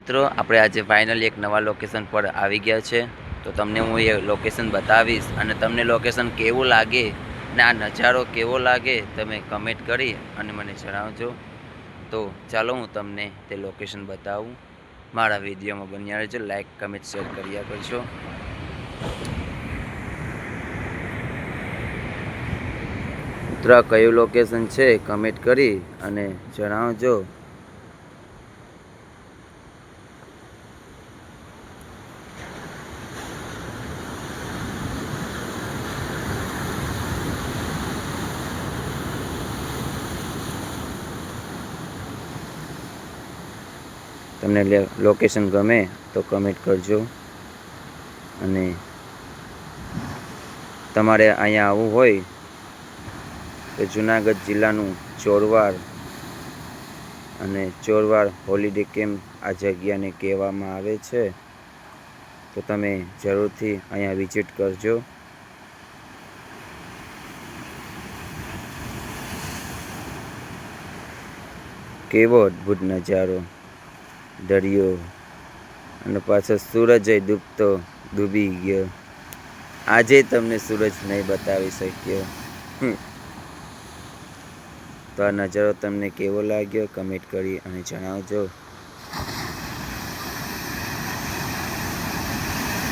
મિત્રો આપણે આજે ફાઇનલી એક નવા લોકેશન પર આવી ગયા છે, તો તમને હું એ લોકેશન બતાવીશ અને તમને લોકેશન કેવું લાગે ને આ નજારો કેવો લાગે તમે કમેન્ટ કરી અને મને જણાવજો. તો ચાલો હું તમને તે લોકેશન બતાવું. મારા વિડીયોમાં બન્યા રહેજો, લાઈક કમેન્ટ શેર કર્યા કરજો. મિત્રો આ કયું લોકેશન છે કમેન્ટ કરી અને જણાવજો. તમને લોકેશન ગમે તો કમેન્ટ કરજો અને તમારે અહીંયા આવવું હોય તો જુનાગઢ જિલ્લાનું ચોરવાડ અને ચોરવાડ હોલિડે કેમ્પ આ જગ્યાને કહેવામાં આવે છે, તો તમે જરૂરથી અહીંયા વિઝિટ કરજો. કેવો અદ્ભુત નજારો, દરિયો અને પાછો સૂરજ ડૂબી ગયો. આજે તમને સૂરજ નહીં બતાવી શક્યો. તો આ નજારો તમને કેવો લાગ્યો કમેન્ટ કરી અને જણાવજો.